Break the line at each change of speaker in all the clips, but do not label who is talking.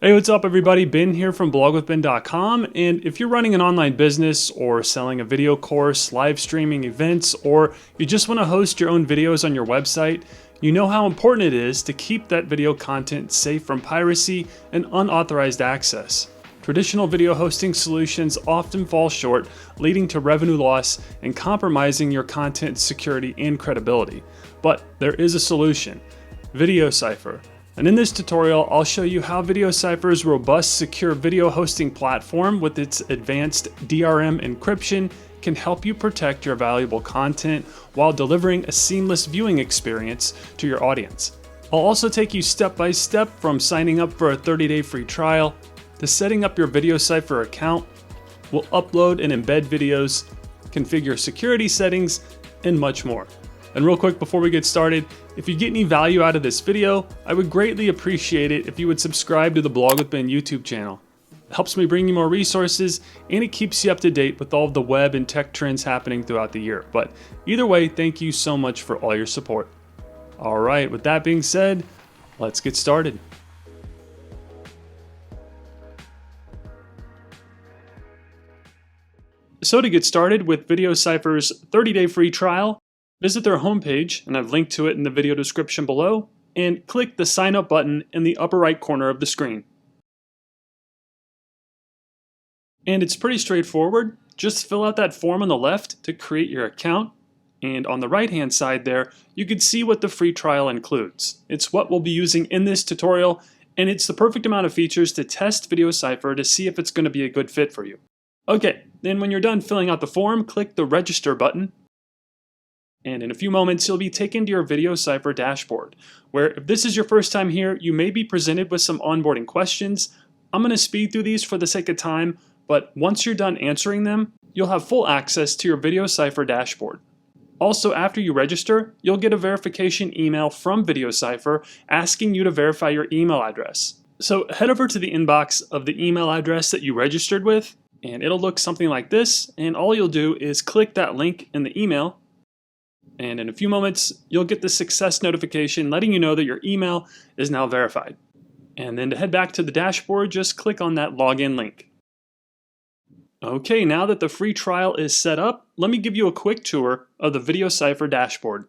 Hey, what's up everybody? Ben here from blogwithben.com, and if you're running an online business or selling a video course, live streaming events, or you just want to host your own videos on your website, you know how important it is to keep that video content safe from piracy and unauthorized access. Traditional video hosting solutions often fall short, leading to revenue loss and compromising your content's security and credibility. But there is a solution: VdoCipher. And in this tutorial, I'll show you how VdoCipher's robust secure video hosting platform with its advanced DRM encryption can help you protect your valuable content while delivering a seamless viewing experience to your audience. I'll also take you step by step from signing up for a 30-day free trial to setting up your VdoCipher account. We'll upload and embed videos, configure security settings, and much more. And real quick before we get started, if you get any value out of this video, I would greatly appreciate it if you would subscribe to the Blog with Ben YouTube channel. It helps me bring you more resources, and it keeps you up to date with all of the web and tech trends happening throughout the year. But either way, thank you so much for all your support. All right, with that being said, let's get started. So to get started with VdoCipher's 30-day free trial, visit their homepage, and I've linked to it in the video description below, and click the sign up button in the upper right corner of the screen. And it's pretty straightforward. Just fill out that form on the left to create your account, and on the right hand side there, you can see what the free trial includes. It's what we'll be using in this tutorial, and it's the perfect amount of features to test VdoCipher to see if it's going to be a good fit for you. Okay, then when you're done filling out the form, click the register button. And in a few moments, you'll be taken to your VdoCipher dashboard, where if this is your first time here, you may be presented with some onboarding questions. I'm going to speed through these for the sake of time, but once you're done answering them, you'll have full access to your VdoCipher dashboard. Also, after you register, you'll get a verification email from VdoCipher asking you to verify your email address. So head over to the inbox of the email address that you registered with, and it'll look something like this, and all you'll do is click that link in the email. And in a few moments, you'll get the success notification letting you know that your email is now verified. And then to head back to the dashboard, just click on that login link. Okay, now that the free trial is set up, let me give you a quick tour of the VdoCipher dashboard.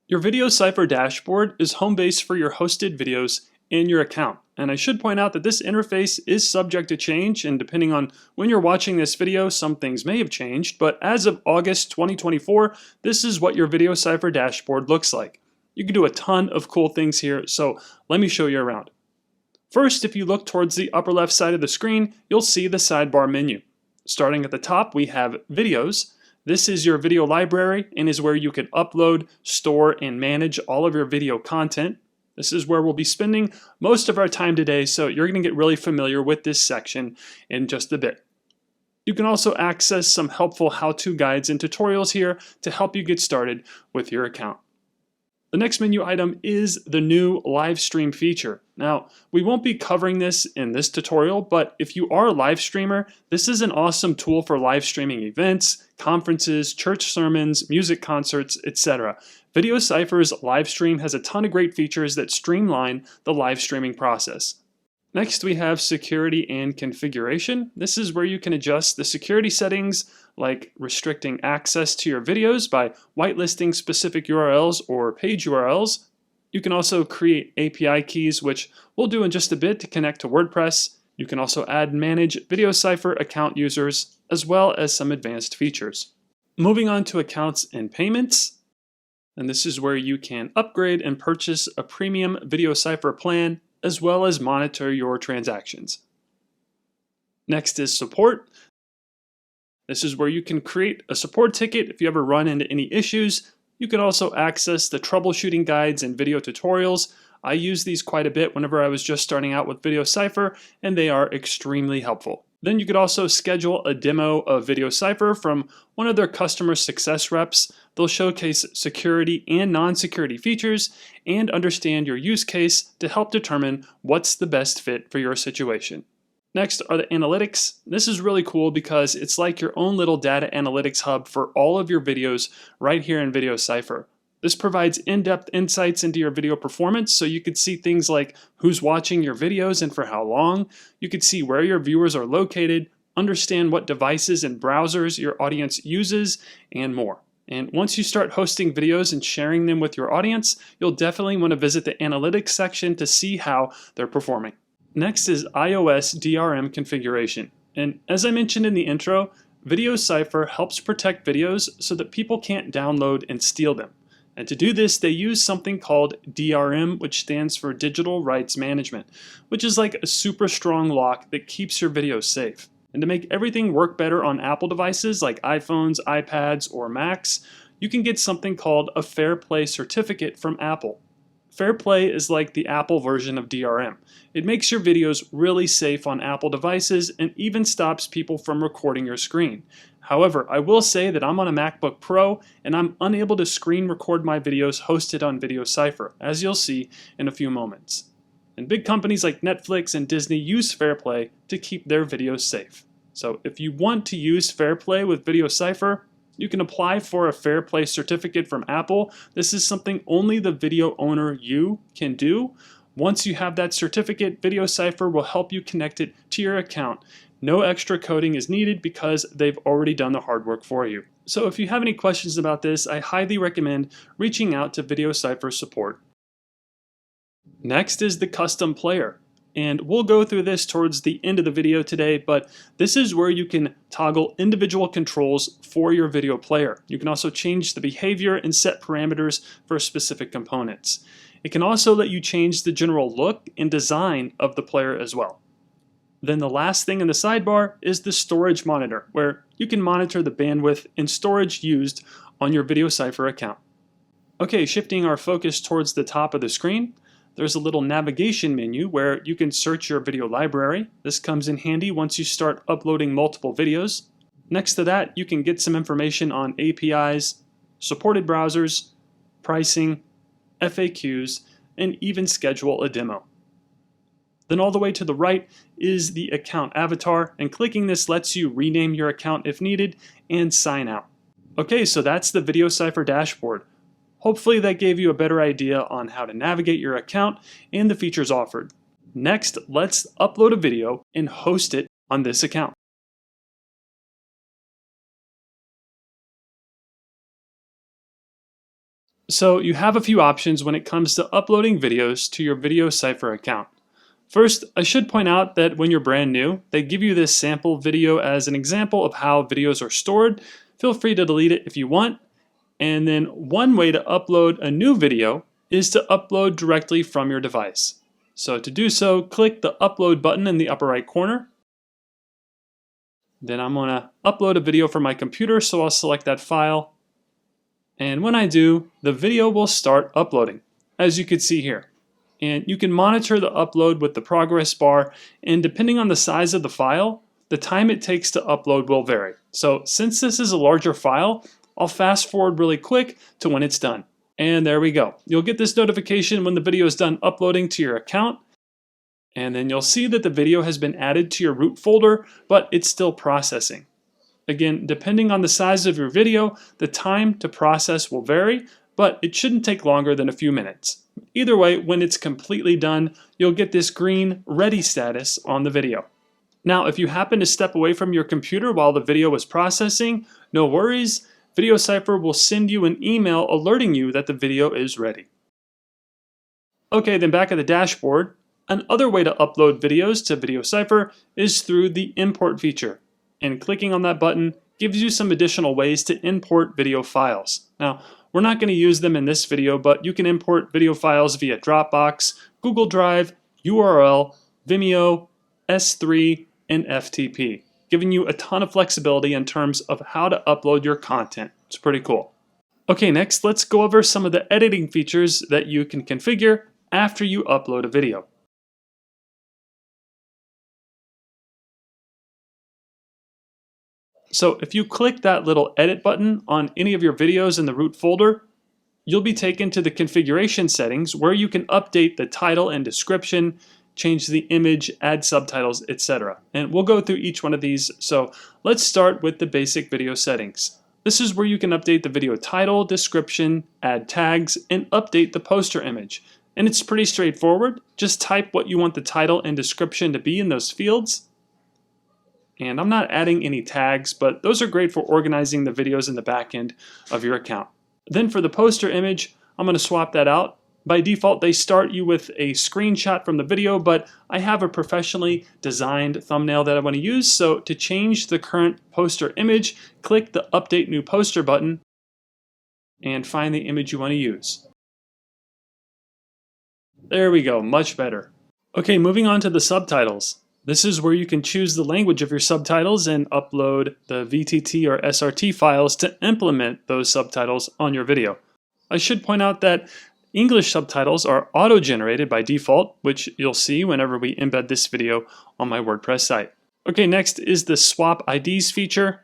Your VdoCipher dashboard is home base for your hosted videos in your account. And I should point out that this interface is subject to change, and depending on when you're watching this video, some things may have changed, but as of August 2024, this is what your VdoCipher dashboard looks like. You can do a ton of cool things here, so let me show you around. First, if you look towards the upper left side of the screen, you'll see the sidebar menu. Starting at the top, we have Videos. This is your video library and is where you can upload, store, and manage all of your video content. This is where we'll be spending most of our time today, so you're going to get really familiar with this section in just a bit. You can also access some helpful how-to guides and tutorials here to help you get started with your account. The next menu item is the new live stream feature. Now, we won't be covering this in this tutorial, but if you are a live streamer, this is an awesome tool for live streaming events, conferences, church sermons, music concerts, etc. VdoCipher's live stream has a ton of great features that streamline the live streaming process. Next, we have security and configuration. This is where you can adjust the security settings, like restricting access to your videos by whitelisting specific URLs or page URLs. You can also create API keys, which we'll do in just a bit, to connect to WordPress. You can also add and manage VdoCipher account users, as well as some advanced features. Moving on to accounts and payments. And this is where you can upgrade and purchase a premium VdoCipher plan, as well as monitor your transactions. Next is support. This is where you can create a support ticket if you ever run into any issues. You can also access the troubleshooting guides and video tutorials. I use these quite a bit whenever I was just starting out with VdoCipher, and they are extremely helpful. Then you could also schedule a demo of VdoCipher from one of their customer success reps. They'll showcase security and non-security features and understand your use case to help determine what's the best fit for your situation. Next are the analytics. This is really cool because it's like your own little data analytics hub for all of your videos right here in VdoCipher. This provides in-depth insights into your video performance, so you could see things like who's watching your videos and for how long. You could see where your viewers are located, understand what devices and browsers your audience uses, and more. And once you start hosting videos and sharing them with your audience, you'll definitely want to visit the analytics section to see how they're performing. Next is iOS DRM configuration. And as I mentioned in the intro, VdoCipher helps protect videos so that people can't download and steal them. And to do this, they use something called DRM, which stands for Digital Rights Management, which is like a super strong lock that keeps your videos safe. And to make everything work better on Apple devices like iPhones, iPads, or Macs, you can get something called a Fair Play certificate from Apple. Fair Play is like the Apple version of DRM. It makes your videos really safe on Apple devices and even stops people from recording your screen. However, I will say that I'm on a MacBook Pro and I'm unable to screen record my videos hosted on VdoCipher, as you'll see in a few moments. And big companies like Netflix and Disney use Fair Play to keep their videos safe. So if you want to use Fair Play with VdoCipher, you can apply for a Fair Play certificate from Apple. This is something only the video owner you can do. Once you have that certificate, VdoCipher will help you connect it to your account. No extra coding is needed because they've already done the hard work for you. So if you have any questions about this, I highly recommend reaching out to VdoCipher support. Next is the custom player. And we'll go through this towards the end of the video today, but this is where you can toggle individual controls for your video player. You can also change the behavior and set parameters for specific components. It can also let you change the general look and design of the player as well. Then the last thing in the sidebar is the storage monitor, where you can monitor the bandwidth and storage used on your VdoCipher account. Okay, shifting our focus towards the top of the screen, there's a little navigation menu where you can search your video library. This comes in handy once you start uploading multiple videos. Next to that, you can get some information on APIs, supported browsers, pricing, FAQs, and even schedule a demo. Then all the way to the right is the account avatar, and clicking this lets you rename your account if needed and sign out. Okay, so that's the VdoCipher dashboard. Hopefully that gave you a better idea on how to navigate your account and the features offered. Next, let's upload a video and host it on this account. So you have a few options when it comes to uploading videos to your VdoCipher account. First, I should point out that when you're brand new, they give you this sample video as an example of how videos are stored. Feel free to delete it if you want. And then one way to upload a new video is to upload directly from your device. So to do so, click the upload button in the upper right corner. Then I'm going to upload a video from my computer, so I'll select that file. And when I do, the video will start uploading, as you can see here. And you can monitor the upload with the progress bar, and depending on the size of the file, the time it takes to upload will vary. So since this is a larger file, I'll fast forward really quick to when it's done. And there we go. You'll get this notification when the video is done uploading to your account, and then you'll see that the video has been added to your root folder, but it's still processing. Again, depending on the size of your video, the time to process will vary, but it shouldn't take longer than a few minutes. Either way, when it's completely done, you'll get this green ready status on the video. Now, if you happen to step away from your computer while the video is processing, no worries. VdoCipher will send you an email alerting you that the video is ready. Okay, then back at the dashboard, another way to upload videos to VdoCipher is through the import feature. And clicking on that button gives you some additional ways to import video files. Now, we're not going to use them in this video, but you can import video files via Dropbox, Google Drive, URL, Vimeo, S3, and FTP, giving you a ton of flexibility in terms of how to upload your content. It's pretty cool. Okay, next let's go over some of the editing features that you can configure after you upload a video. So if you click that little edit button on any of your videos in the root folder, you'll be taken to the configuration settings where you can update the title and description, change the image, add subtitles, etc. And we'll go through each one of these. So let's start with the basic video settings. This is where you can update the video title, description, add tags, and update the poster image. And it's pretty straightforward. Just type what you want the title and description to be in those fields. And I'm not adding any tags, but those are great for organizing the videos in the back end of your account. Then for the poster image, I'm going to swap that out. By default, they start you with a screenshot from the video, but I have a professionally designed thumbnail that I want to use. So to change the current poster image, click the Update New Poster button and find the image you want to use. There we go, much better. Okay, moving on to the subtitles. This is where you can choose the language of your subtitles and upload the VTT or SRT files to implement those subtitles on your video. I should point out that English subtitles are auto-generated by default, which you'll see whenever we embed this video on my WordPress site. Okay, next is the Swap IDs feature.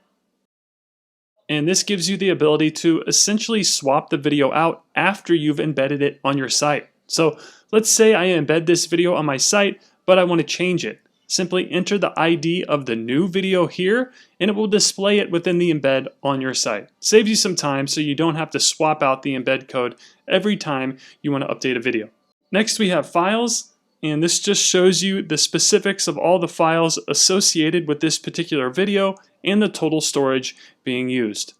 And this gives you the ability to essentially swap the video out after you've embedded it on your site. So let's say I embed this video on my site, but I want to change it. Simply enter the ID of the new video here, and it will display it within the embed on your site. Saves you some time so you don't have to swap out the embed code every time you want to update a video. Next we have files, and this just shows you the specifics of all the files associated with this particular video and the total storage being used.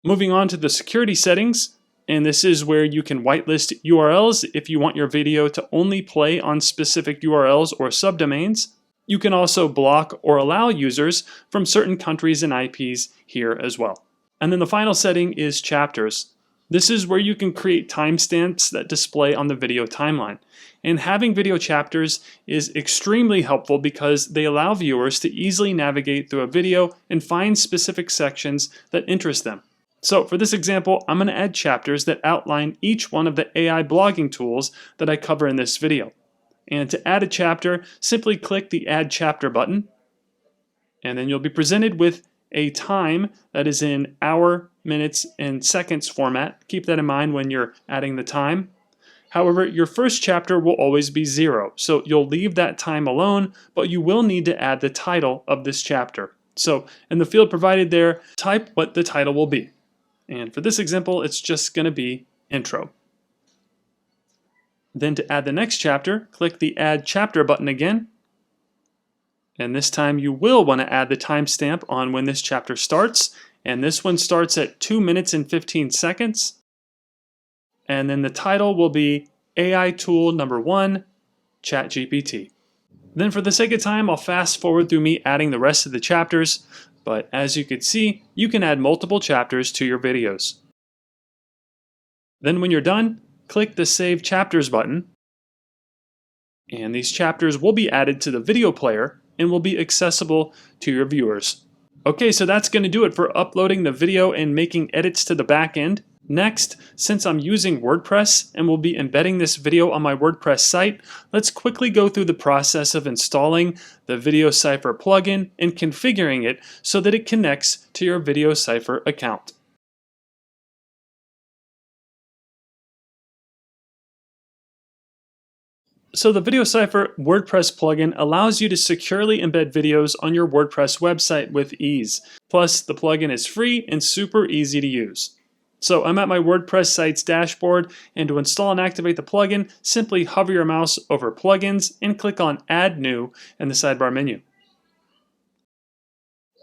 Moving on to the security settings, and this is where you can whitelist URLs if you want your video to only play on specific URLs or subdomains. You can also block or allow users from certain countries and IPs here as well. And then the final setting is chapters. This is where you can create timestamps that display on the video timeline. And having video chapters is extremely helpful because they allow viewers to easily navigate through a video and find specific sections that interest them. So for this example, I'm going to add chapters that outline each one of the AI blogging tools that I cover in this video. And to add a chapter, simply click the Add Chapter button, and then you'll be presented with a time that is in hour, minutes, and seconds format. Keep that in mind when you're adding the time. However, your first chapter will always be 0, so you'll leave that time alone, but you will need to add the title of this chapter. So in the field provided there, type what the title will be. And for this example, it's just going to be Intro. Then to add the next chapter, click the Add Chapter button again. And this time you will want to add the timestamp on when this chapter starts. And this one starts at 2 minutes and 15 seconds. And then the title will be AI Tool Number 1, ChatGPT. Then for the sake of time, I'll fast forward through me adding the rest of the chapters. But as you can see, you can add multiple chapters to your videos. Then when you're done, click the Save Chapters button, and these chapters will be added to the video player and will be accessible to your viewers. Okay, so that's going to do it for uploading the video and making edits to the back end. Next, since I'm using WordPress and will be embedding this video on my WordPress site, let's quickly go through the process of installing the VdoCipher plugin and configuring it so that it connects to your VdoCipher account. So the VdoCipher WordPress plugin allows you to securely embed videos on your WordPress website with ease. Plus, the plugin is free and super easy to use. So I'm at my WordPress site's dashboard, and to install and activate the plugin, simply hover your mouse over Plugins and click on Add New in the sidebar menu.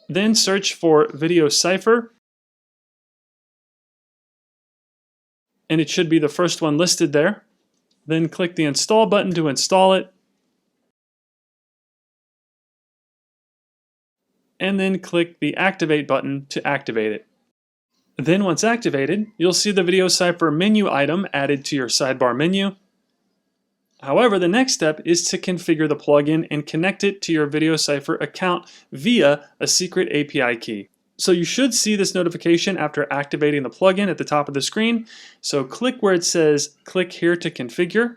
Then search for VdoCipher, and it should be the first one listed there. Then click the Install button to install it. And then click the Activate button to activate it. Then once activated, you'll see the VdoCipher menu item added to your sidebar menu. However, the next step is to configure the plugin and connect it to your VdoCipher account via a secret API key. So you should see this notification after activating the plugin at the top of the screen. So click where it says click here to configure.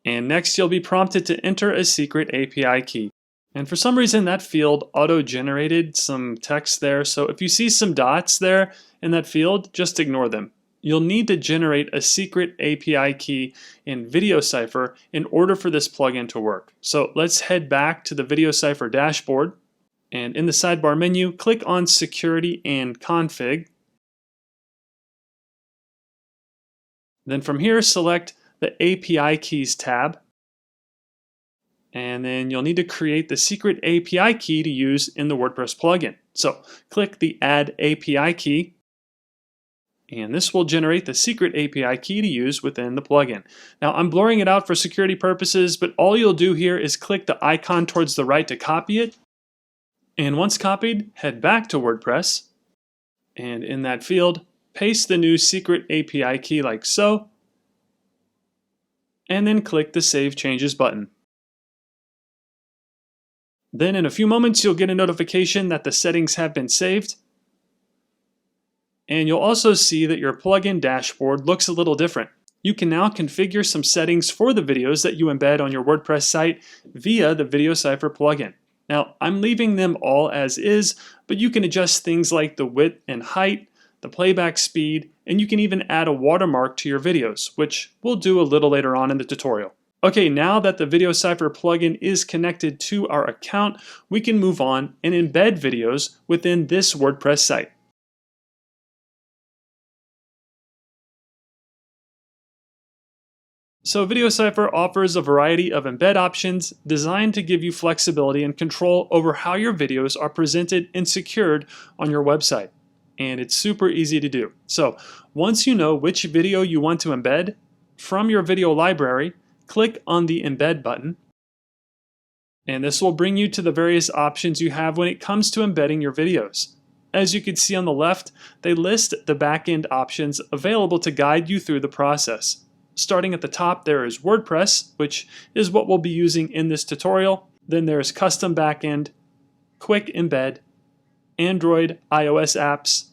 And next you'll be prompted to enter a secret API key. And for some reason that field auto-generated some text there. So if you see some dots there in that field, just ignore them. You'll need to generate a secret API key in VdoCipher in order for this plugin to work. So let's head back to the VdoCipher dashboard. And in the sidebar menu, click on Security and Config. Then from here, select the API Keys tab. And then you'll need to create the secret API key to use in the WordPress plugin. So click the Add API Key, and this will generate the secret API key to use within the plugin. Now I'm blurring it out for security purposes, but all you'll do here is click the icon towards the right to copy it. And once copied, head back to WordPress, and in that field, paste the new secret API key like so, and then click the Save Changes button. Then in a few moments, you'll get a notification that the settings have been saved. And you'll also see that your plugin dashboard looks a little different. You can now configure some settings for the videos that you embed on your WordPress site via the VdoCipher plugin. Now, I'm leaving them all as is, but you can adjust things like the width and height, the playback speed, and you can even add a watermark to your videos, which we'll do a little later on in the tutorial. Okay, now that the VdoCipher plugin is connected to our account, we can move on and embed videos within this WordPress site. So VdoCipher offers a variety of embed options designed to give you flexibility and control over how your videos are presented and secured on your website. And it's super easy to do. So once you know which video you want to embed, from your video library, click on the Embed button, and this will bring you to the various options you have when it comes to embedding your videos. As you can see on the left, they list the backend options available to guide you through the process. Starting at the top, there is WordPress, which is what we'll be using in this tutorial. Then there's Custom Backend, Quick Embed, Android, iOS apps,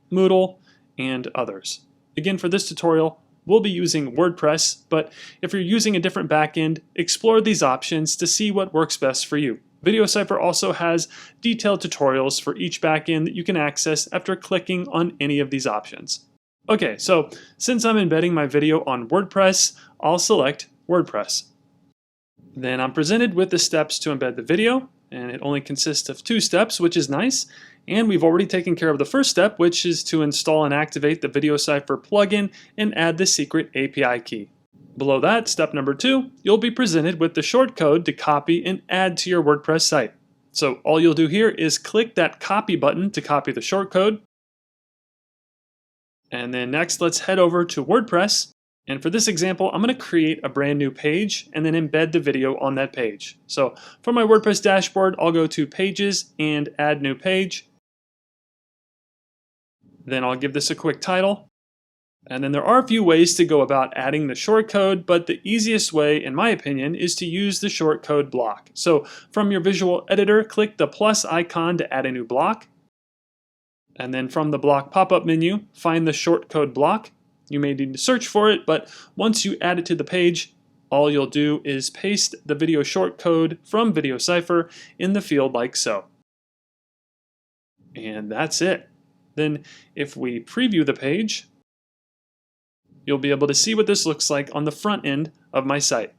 Moodle, and others. Again, for this tutorial, we'll be using WordPress, but if you're using a different backend, explore these options to see what works best for you. VdoCipher also has detailed tutorials for each backend that you can access after clicking on any of these options. Okay, so since I'm embedding my video on WordPress, I'll select WordPress. Then I'm presented with the steps to embed the video, and it only consists of 2 steps, which is nice. And we've already taken care of the first step, which is to install and activate the VdoCipher plugin and add the secret API key. Below that, step number 2, you'll be presented with the shortcode to copy and add to your WordPress site. So all you'll do here is click that copy button to copy the shortcode. And then next, let's head over to WordPress. And for this example, I'm going to create a brand new page and then embed the video on that page. So for my WordPress dashboard, I'll go to Pages and Add New Page. Then I'll give this a quick title. And then there are a few ways to go about adding the shortcode, but the easiest way, in my opinion, is to use the shortcode block. So from your visual editor, click the plus icon to add a new block. And then from the block pop-up menu, find the shortcode block. You may need to search for it, but once you add it to the page, all you'll do is paste the video shortcode from VdoCipher in the field like so. And that's it. Then if we preview the page, you'll be able to see what this looks like on the front end of my site.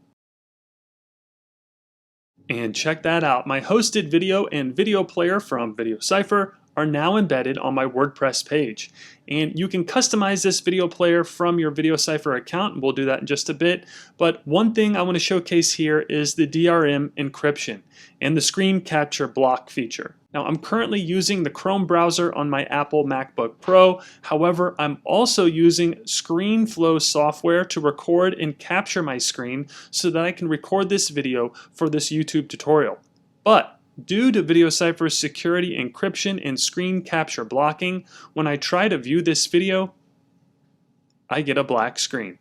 And check that out, my hosted video and video player from VdoCipher are now embedded on my WordPress page. And you can customize this video player from your VdoCipher account, and we'll do that in just a bit. But one thing I want to showcase here is the DRM encryption and the screen capture block feature. Now, I'm currently using the Chrome browser on my Apple MacBook Pro. However, I'm also using ScreenFlow software to record and capture my screen so that I can record this video for this YouTube tutorial. But due to VdoCipher's security encryption and screen capture blocking, when I try to view this video, I get a black screen.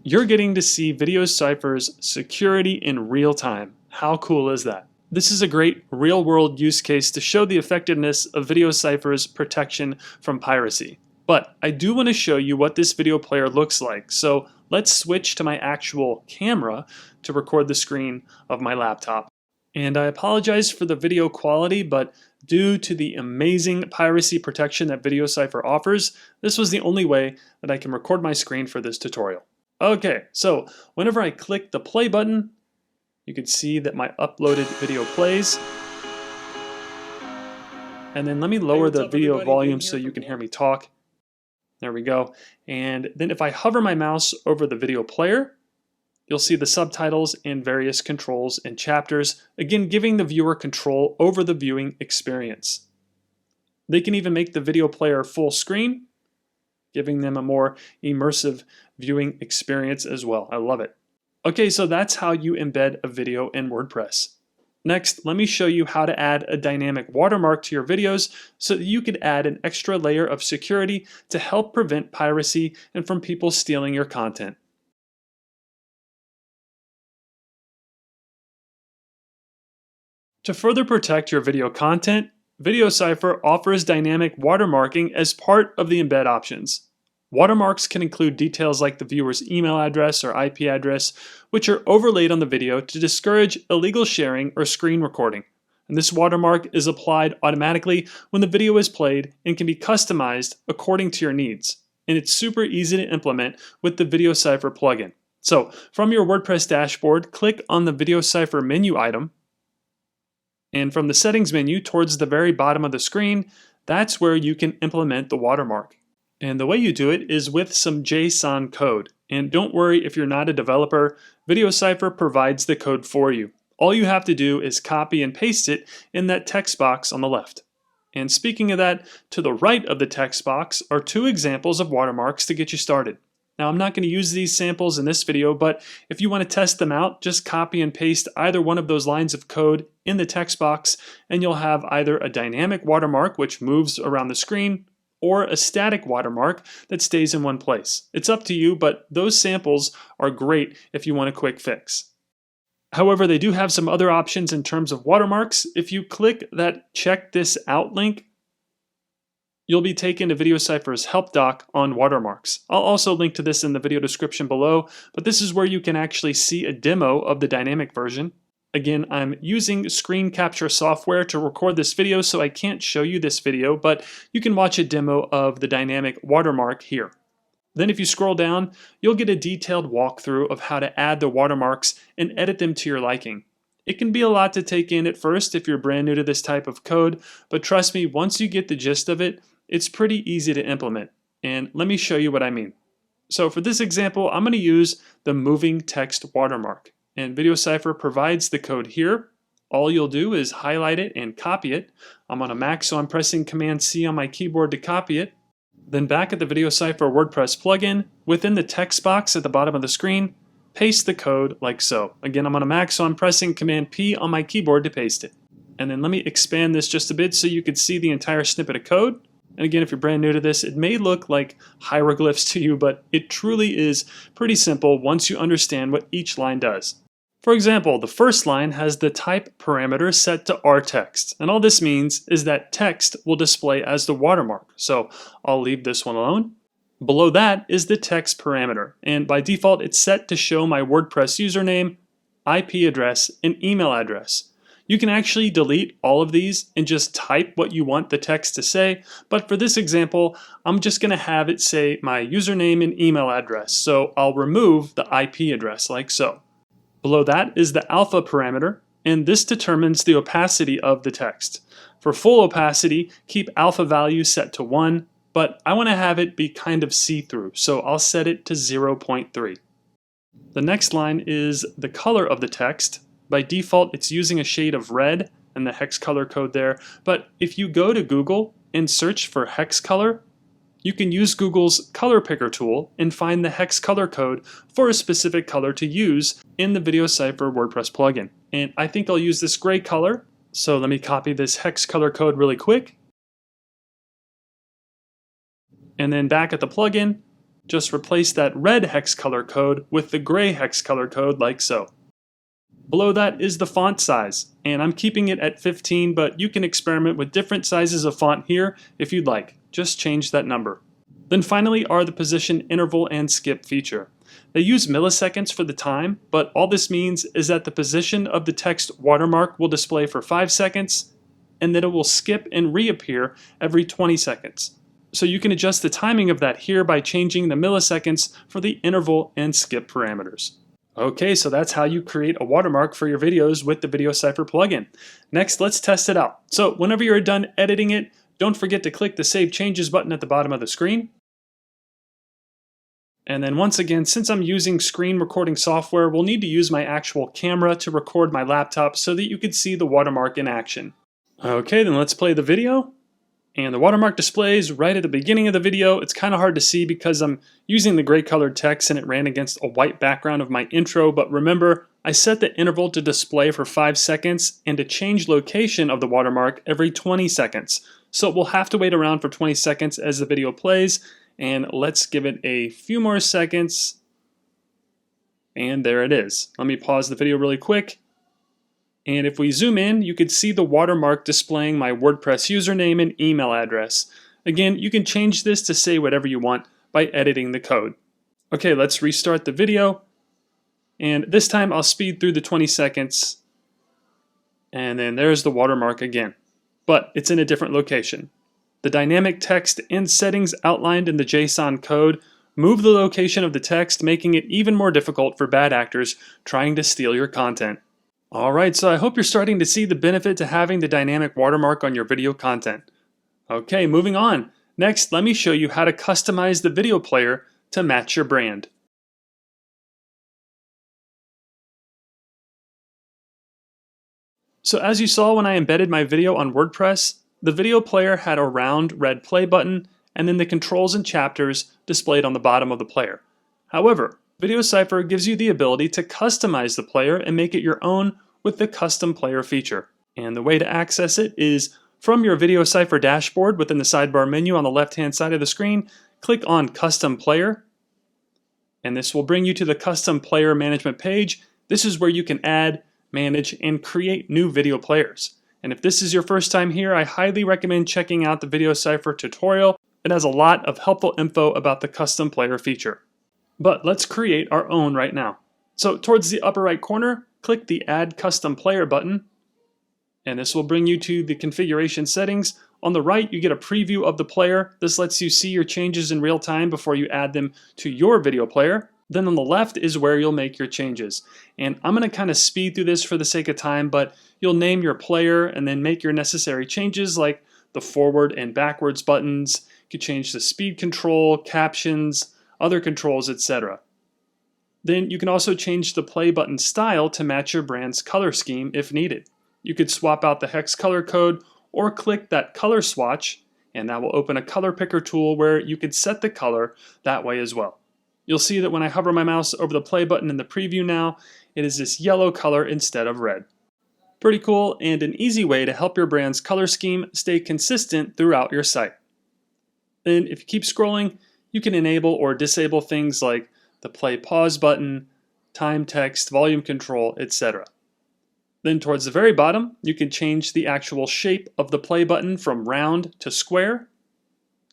You're getting to see VdoCipher's security in real time. How cool is that? This is a great real-world use case to show the effectiveness of VdoCipher's protection from piracy. But I do want to show you what this video player looks like, so let's switch to my actual camera to record the screen of my laptop. And I apologize for the video quality, but due to the amazing piracy protection that VdoCipher offers, this was the only way that I can record my screen for this tutorial. Okay, so whenever I click the play button, you can see that my uploaded video plays. And then let me
Hey,
lower
what's
the
up,
video
everybody?
volume
Jaden
so
here
you
from
can hear
Watermark.
me talk. There we go. And then if I hover my mouse over the video player, you'll see the subtitles and various controls and chapters, again giving the viewer control over the viewing experience. They can even make the video player full screen, giving them a more immersive viewing experience as well. I love it. Okay, so that's how you embed a video in WordPress. Next, let me show you how to add a dynamic watermark to your videos so that you could add an extra layer of security to help prevent piracy and from people stealing your content. To further protect your video content, VdoCipher offers dynamic watermarking as part of the embed options. Watermarks can include details like the viewer's email address or IP address, which are overlaid on the video to discourage illegal sharing or screen recording. And this watermark is applied automatically when the video is played and can be customized according to your needs. And it's super easy to implement with the VdoCipher plugin. So, from your WordPress dashboard, click on the VdoCipher menu item, and from the settings menu towards the very bottom of the screen, that's where you can implement the watermark. And the way you do it is with some JSON code. And don't worry if you're not a developer, VdoCipher provides the code for you. All you have to do is copy and paste it in that text box on the left. And speaking of that, to the right of the text box are two examples of watermarks to get you started. Now, I'm not going to use these samples in this video, but if you want to test them out, just copy and paste either one of those lines of code in the text box, and you'll have either a dynamic watermark, which moves around the screen, or a static watermark that stays in one place. It's up to you, but those samples are great if you want a quick fix. However, they do have some other options in terms of watermarks. If you click that check this out link, you'll be taken to VdoCipher's help doc on watermarks. I'll also link to this in the video description below, but this is where you can actually see a demo of the dynamic version. Again, I'm using screen capture software to record this video, so I can't show you this video, but you can watch a demo of the dynamic watermark here. Then if you scroll down, you'll get a detailed walkthrough of how to add the watermarks and edit them to your liking. It can be a lot to take in at first if you're brand new to this type of code, but trust me, once you get the gist of it, it's pretty easy to implement. And let me show you what I mean. So for this example, I'm going to use the moving text watermark. And VdoCipher provides the code here. All you'll do is highlight it and copy it. I'm on a Mac, so I'm pressing Command-C on my keyboard to copy it. Then back at the VdoCipher WordPress plugin, within the text box at the bottom of the screen, paste the code like so. Again, I'm on a Mac, so I'm pressing Command-P on my keyboard to paste it. And then let me expand this just a bit so you can see the entire snippet of code. And again, if you're brand new to this, it may look like hieroglyphs to you, but it truly is pretty simple once you understand what each line does. For example, the first line has the type parameter set to rtext, and all this means is that text will display as the watermark, so I'll leave this one alone. Below that is the text parameter, and by default it's set to show my WordPress username, IP address, and email address. You can actually delete all of these and just type what you want the text to say, but for this example, I'm just going to have it say my username and email address, so I'll remove the IP address like so. Below that is the alpha parameter, and this determines the opacity of the text. For full opacity, keep alpha value set to 1, but I want to have it be kind of see-through, so I'll set it to 0.3. The next line is the color of the text. By default, it's using a shade of red and the hex color code there, but if you go to Google and search for hex color, you can use Google's color picker tool and find the hex color code for a specific color to use in the VdoCipher WordPress plugin. And I think I'll use this gray color, so let me copy this hex color code really quick. And then back at the plugin, just replace that red hex color code with the gray hex color code like so. Below that is the font size, and I'm keeping it at 15, but you can experiment with different sizes of font here if you'd like. Just change that number. Then finally are the position interval and skip feature. They use milliseconds for the time, but all this means is that the position of the text watermark will display for 5 seconds, and then it will skip and reappear every 20 seconds. So you can adjust the timing of that here by changing the milliseconds for the interval and skip parameters. Okay, so that's how you create a watermark for your videos with the VdoCipher plugin. Next, let's test it out. So whenever you're done editing it, don't forget to click the Save Changes button at the bottom of the screen. And then once again, since I'm using screen recording software, we'll need to use my actual camera to record my laptop so that you can see the watermark in action. Okay, then let's play the video. And the watermark displays right at the beginning of the video. It's kind of hard to see because I'm using the gray colored text and it ran against a white background of my intro, but remember, I set the interval to display for 5 seconds and to change location of the watermark every 20 seconds. So we'll have to wait around for 20 seconds as the video plays, and let's give it a few more seconds. And there it is. Let me pause the video really quick. And if we zoom in, you can see the watermark displaying my WordPress username and email address. Again, you can change this to say whatever you want by editing the code. Okay, let's restart the video. And this time I'll speed through the 20 seconds. And then there's the watermark again. But it's in a different location. The dynamic text and settings outlined in the JSON code move the location of the text, making it even more difficult for bad actors trying to steal your content. Alright, so I hope you're starting to see the benefit to having the dynamic watermark on your video content. Okay, moving on. Next, let me show you how to customize the video player to match your brand. So as you saw when I embedded my video on WordPress, the video player had a round red play button and then the controls and chapters displayed on the bottom of the player. However, VdoCipher gives you the ability to customize the player and make it your own with the custom player feature. And the way to access it is from your VdoCipher dashboard within the sidebar menu on the left-hand side of the screen, click on Custom Player, and this will bring you to the Custom Player Management page. This is where you can add, manage, and create new video players. And if this is your first time here, I highly recommend checking out the VdoCipher tutorial. It has a lot of helpful info about the custom player feature. But let's create our own right now. So towards the upper right corner, click the Add Custom Player button, and this will bring you to the configuration settings. On the right, you get a preview of the player. This lets you see your changes in real time before you add them to your video player. Then on the left is where you'll make your changes. And I'm going to kind of speed through this for the sake of time, but you'll name your player and then make your necessary changes like the forward and backwards buttons. You can change the speed control, captions, other controls, etc. Then you can also change the play button style to match your brand's color scheme if needed. You could swap out the hex color code or click that color swatch, and that will open a color picker tool where you could set the color that way as well. You'll see that when I hover my mouse over the play button in the preview now, it is this yellow color instead of red. Pretty cool and an easy way to help your brand's color scheme stay consistent throughout your site. Then if you keep scrolling, you can enable or disable things like the play pause button, time text, volume control, etc. Then towards the very bottom, you can change the actual shape of the play button from round to square,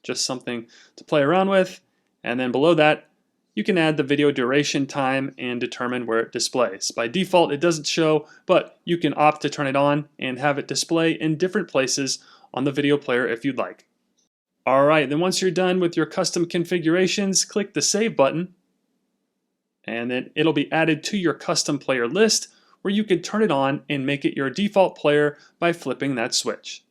just something to play around with. And then below that, you can add the video duration time and determine where it displays. By default, it doesn't show, but you can opt to turn it on and have it display in different places on the video player if you'd like. Alright, then once you're done with your custom configurations, click the Save button, and then it'll be added to your custom player list where you can turn it on and make it your default player by flipping that switch.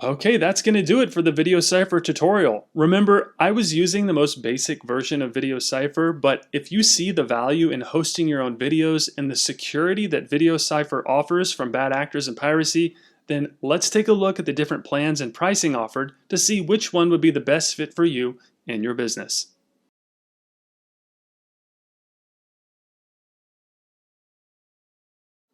Okay, that's going to do it for the VdoCipher tutorial. Remember, I was using the most basic version of VdoCipher, but if you see the value in hosting your own videos and the security that VdoCipher offers from bad actors and piracy, then let's take a look at the different plans and pricing offered to see which one would be the best fit for you and your business.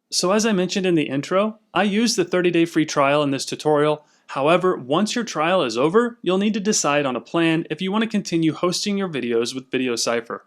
So as I mentioned in the intro, I used the 30-day free trial in this tutorial. However, once your trial is over, you'll need to decide on a plan if you want to continue hosting your videos with VdoCipher.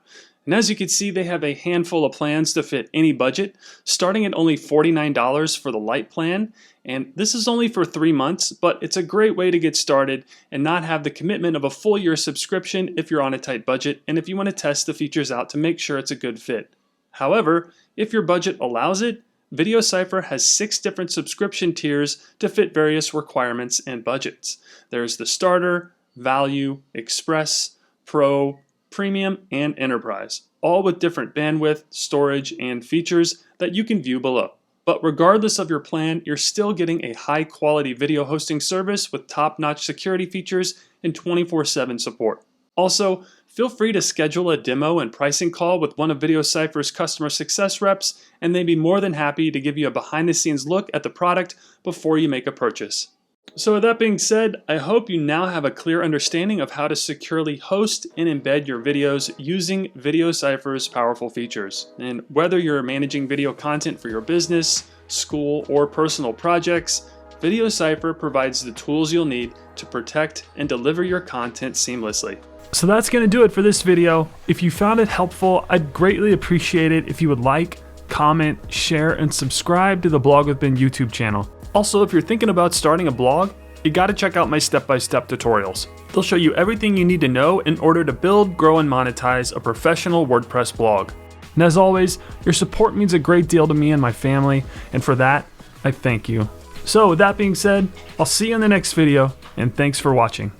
And as you can see, they have a handful of plans to fit any budget, starting at only $49 for the Lite plan. And this is only for 3 months, but it's a great way to get started and not have the commitment of a full year subscription if you're on a tight budget and if you want to test the features out to make sure it's a good fit. However, if your budget allows it, VdoCipher has 6 different subscription tiers to fit various requirements and budgets. There's the Starter, Value, Express, Pro, Premium, and Enterprise. all with different bandwidth, storage, and features that you can view below. But regardless of your plan, you're still getting a high-quality video hosting service with top-notch security features and 24/7 support. Also, feel free to schedule a demo and pricing call with one of VdoCipher's customer success reps, and they'd be more than happy to give you a behind-the-scenes look at the product before you make a purchase. So with that being said, I hope you now have a clear understanding of how to securely host and embed your videos using VdoCipher's powerful features. And whether you're managing video content for your business, school, or personal projects, VdoCipher provides the tools you'll need to protect and deliver your content seamlessly. So that's going to do it for this video. If you found it helpful, I'd greatly appreciate it if you would like, comment, share, and subscribe to the Blog with Ben YouTube channel. Also, if you're thinking about starting a blog, you gotta check out my step-by-step tutorials. They'll show you everything you need to know in order to build, grow, and monetize a professional WordPress blog. And as always, your support means a great deal to me and my family, and for that, I thank you. So with that being said, I'll see you in the next video, and thanks for watching.